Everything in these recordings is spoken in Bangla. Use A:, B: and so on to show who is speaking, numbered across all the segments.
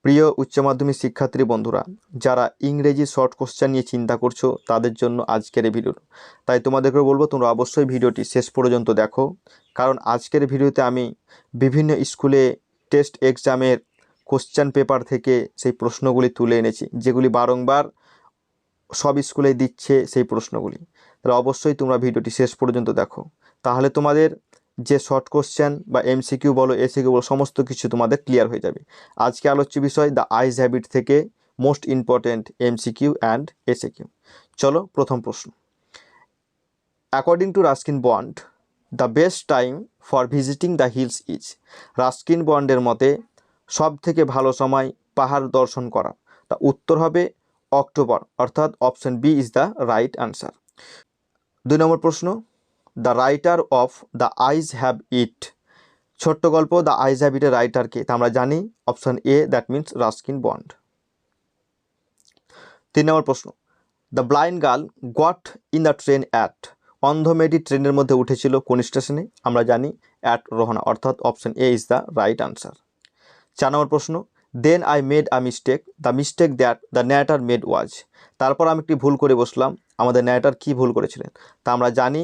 A: প্রিয় উচ্চ মাধ্যমিক শিক্ষার্থী বন্ধুরা, যারা ইংরেজি শর্ট কোশ্চেন নিয়ে চিন্তা করছো তাদের জন্য আজকের এই ভিডিও। তাই তোমাদেরকে বলবো তোমরা অবশ্যই ভিডিওটি শেষ পর্যন্ত দেখো, কারণ আজকের ভিডিওতে আমি বিভিন্ন স্কুলে টেস্ট এক্সামের কোশ্চেন পেপার থেকে সেই প্রশ্নগুলি তুলে এনেছি, যেগুলি বারংবার সব স্কুলে দিচ্ছে সেই প্রশ্নগুলি। তাহলে অবশ্যই তোমরা ভিডিওটি শেষ পর্যন্ত দেখো, তাহলে তোমাদের যে শর্ট কোশ্চেন বা এমসিকিউ বলো এসিকিউ বলো সমস্ত কিছু তোমাদের ক্লিয়ার হয়ে যাবে। আজকে আলোচ্য বিষয় দ্য আইজ হ্যাবিট থেকে most important MCQ and SCQ. চলো প্রথম প্রশ্ন। According to Ruskin bond, the best time for visiting the hills is. Ruskin বন্ডের মতে সব থেকে ভালো সময় পাহাড় দর্শন করা। তা উত্তর হবে অক্টোবর, অর্থাৎ option B is the right answer. 2 নম্বর প্রশ্ন। The writer of the eyes have it. ছোট্ট গল্প দ্য আইজ হ্যাভ ইটের রাইটারকে? তা আমরা জানি option A, that means Ruskin bond. 3 নম্বর প্রশ্ন। The blind girl got in the train at. অন্ধ মেয়েটি ট্রেনের মধ্যে উঠেছিল কোন স্টেশনে? আমরা জানি অ্যাট রোহানা, অর্থাৎ option A is the right answer. 4 নম্বর প্রশ্ন। Then I made a mistake, the mistake that the narrator made was. তারপর আমি একটি ভুল করে বসলাম, আমাদের ন্যারেটর কি ভুল করেছিলেন? তা আমরা জানি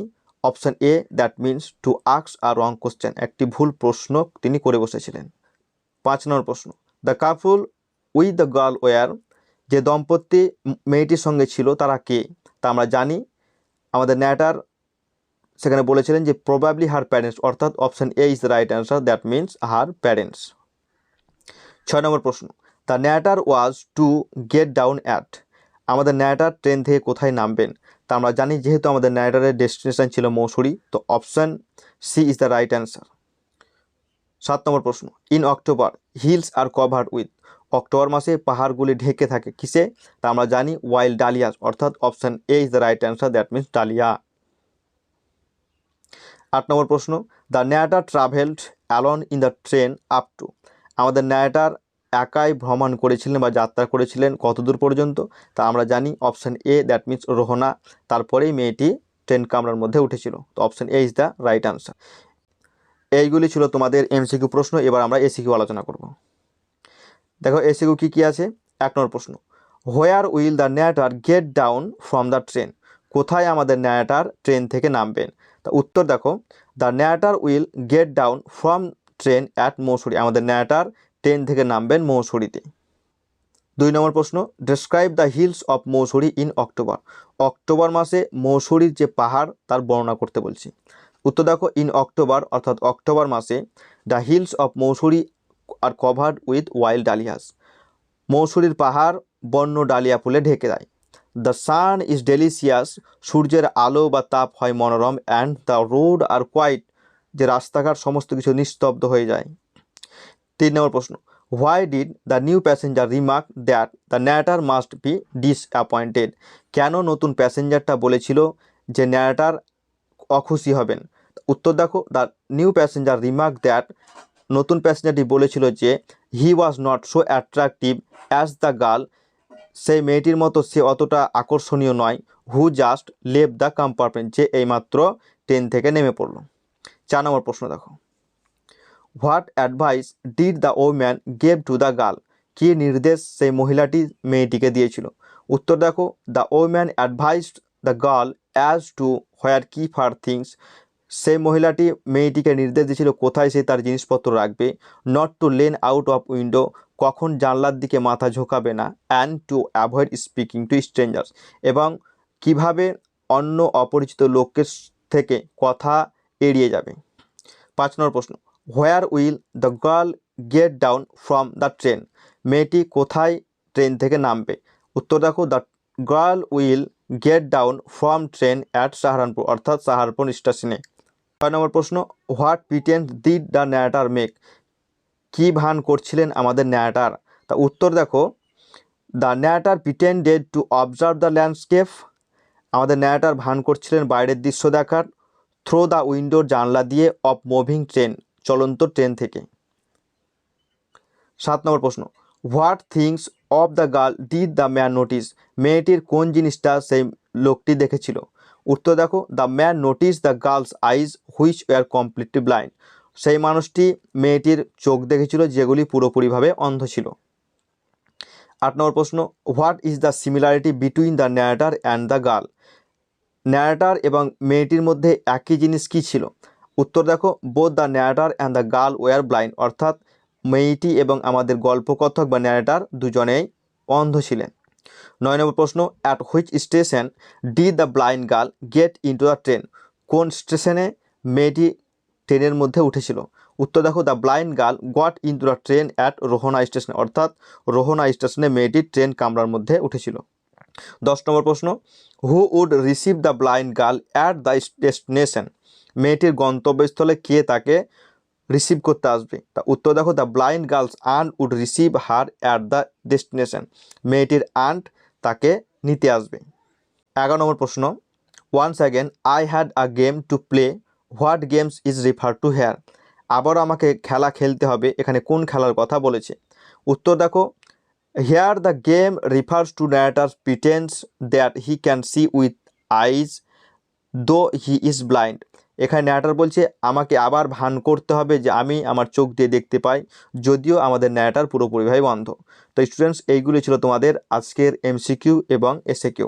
A: option A, that means to ask a wrong question, একটি ভুল প্রশ্ন তিনি করে বসেছিলেন। 5 নম্বর প্রশ্ন। The couple with the girl war. যে দম্পতি মেয়েটির সঙ্গে ছিল তারা কে? তা আমরা জানি আমাদের ন্যারেটর সেখানে বলেছিলেন যে প্রবাবলি হার প্যারেন্টস, অর্থাৎ option A is the right answer, that means her parents. 6 নম্বর প্রশ্ন। The narrator was to get down at. আমাদের ন্যারেটর ট্রেন থেকে কোথায় নামবেন? তা আমরা জানি যেহেতু আমাদের ন্যারেটরের ডেস্টিনেশন ছিল মৌসুরি, তো option C is the right answer. 7 number প্রশ্ন। In October hills are covered with. October মাসে পাহাড়গুলি ঢেকে থাকে কিসে? তা আমরা জানি ওয়াইল্ড ডালিয়াস, অর্থাৎ option A is the right answer, that means dahlia. 8 number প্রশ্ন। The narrator travelled alone in the train up to. আমাদের ন্যারেটর একাই ভ্রমণ করেছিলেন বা যাত্রা করেছিলেন কতদূর পর্যন্ত? তা আমরা জানি অপশন এ, দ্যাট মিনস রোহনা, তারপরেই মেয়েটি ট্রেন কামরার মধ্যে উঠেছিল, তো option A is the right answer. এইগুলি ছিল তোমাদের এমসিকিউ প্রশ্ন। এবার আমরা এসিকিউ আলোচনা করব। দেখো এসিকিউ কী কী আছে। 1 নম্বর প্রশ্ন। Where will the narrator get down from the train. কোথায় আমাদের ন্যারেটর ট্রেন থেকে নামবেন? তা উত্তর দেখো, the narrator will get down from train at Mussoorie. আমাদের ন্যারেটর ট্রেন থেকে নামবেন মৌসুরিতে। 2 নম্বর প্রশ্ন। Describe the hills of Mussoorie in October. October মাসে মৌসুরির যে পাহাড় তার বর্ণনা করতে বলছি। উত্তর দেখো, ইন অক্টোবর, অর্থাৎ অক্টোবর মাসে the hills of Mussoorie are covered with wild dahlias. মৌসুরির পাহাড় বন্য ডালিয়া ফুলে ঢেকে দেয়। The sun is delicious. সূর্যের আলো বা তাপ হয় মনোরম। And the road are quiet. যে রাস্তাঘাট সমস্ত কিছু নিস্তব্ধ হয়ে যায়। 3 নম্বর প্রশ্ন। Why did the new passenger remark that the narrator must be disappointed. কেন নতুন প্যাসেঞ্জারটা বলেছিল যে ন্যারেটর অখুশি হবেন? উত্তর দেখো, the new passenger remark that, নতুন প্যাসেঞ্জারটি বলেছিল যে he was not so attractive as the girl. সেই মেয়েটির মতো সে অতটা আকর্ষণীয় নয়। Who just leave the compartment, যে এইমাত্র ট্রেন থেকে নেমে পড়ল। 4 নম্বর প্রশ্ন দেখো। What advice did the woman gave to the girl. কী নির্দেশ সেই মহিলাটি মেয়েটিকে দিয়েছিল? উত্তর দেখো, the woman advised the girl as to where keep her things. সেই মহিলাটি মেয়েটিকে নির্দেশ দিয়েছিল কোথায় সে তার জিনিসপত্র রাখবে। Not to lean out of window, কখন জানলার দিকে মাথা ঝোঁকাবে না। And to avoid speaking to strangers, এবং কিভাবে অন্য অপরিচিত লোকের থেকে কথা এড়িয়ে যাবে। 5 নম্বর প্রশ্ন। Where will the girl get down from the train. মেয়েটি কোথায় ট্রেন থেকে নামবে? উত্তর দেখো, the girl will get down from train at Saharanpur, অর্থাৎ সাহারপুর স্টেশনে। 6 নম্বর প্রশ্ন। What pretend did the narrator make. কী ভান করছিলেন আমাদের ন্যারেটর? তা উত্তর দেখো, the narrator pretended to observe the landscape. আমাদের ন্যারেটর ভান করছিলেন বাইরের দৃশ্য দেখার। থ্রো দ্য উইন্ডোর, জানলা দিয়ে। অফ মুভিং ট্রেন, চলন্ত ট্রেন থেকে। 7 নম্বর প্রশ্ন। What things of the girl did the man notice. মেয়েটির কোন জিনিসটা সেই লোকটি দেখেছিল? উত্তর দেখো, the man notice the girl's eyes which were completely blind. সেই মানুষটি মেয়েটির চোখ দেখেছিল যেগুলি পুরোপুরিভাবে অন্ধ ছিল। 8 নম্বর প্রশ্ন, what is the similarity between the narrator and the girl? Narrator এবং মেয়েটির মধ্যে একই জিনিস কী ছিল? উত্তর দেখো, both the narrator and the girl were blind, অর্থাৎ মেয়েটি এবং আমাদের গল্পকথক বা ন্যারেটার দুজনেই অন্ধ ছিলেন। 9 নম্বর প্রশ্ন, at which station did the blind girl get into the train? কোন স্টেশনে মেয়েটি ট্রেনের মধ্যে উঠেছিল? উত্তর দেখো, the blind girl got into the train at Rohana station, অর্থাৎ রোহনা স্টেশনে মেয়েটি ট্রেন কামরার মধ্যে উঠেছিল। 10 নম্বর প্রশ্ন, who would receive the blind girl at the destination? মেয়েটির গন্তব্যস্থলে কে তাকে রিসিভ করতে আসবে? তা উত্তর দেখো, the blind girl's aunt would receive her at the destination, মেয়েটির আন্ট তাকে নিতে আসবে। 11 নম্বর প্রশ্ন, once again I had a game to play, what games is refer to here? আবারও আমাকে খেলা খেলতে হবে, এখানে কোন খেলার কথা বলেছে? উত্তর দেখো, here the game refers to narrator pretends that he can see with eyes though he is blind. এখানে ন্যারেটার বলছে আমাকে আবার ভান করতে হবে যে আমি আমার চোখ দিয়ে দেখতে পাই, যদিও আমাদের ন্যারেটার পুরোপুরিভাবে বন্ধ। তো স্টুডেন্টস, এইগুলি ছিল তোমাদের আজকের MCQ এবং SAQ।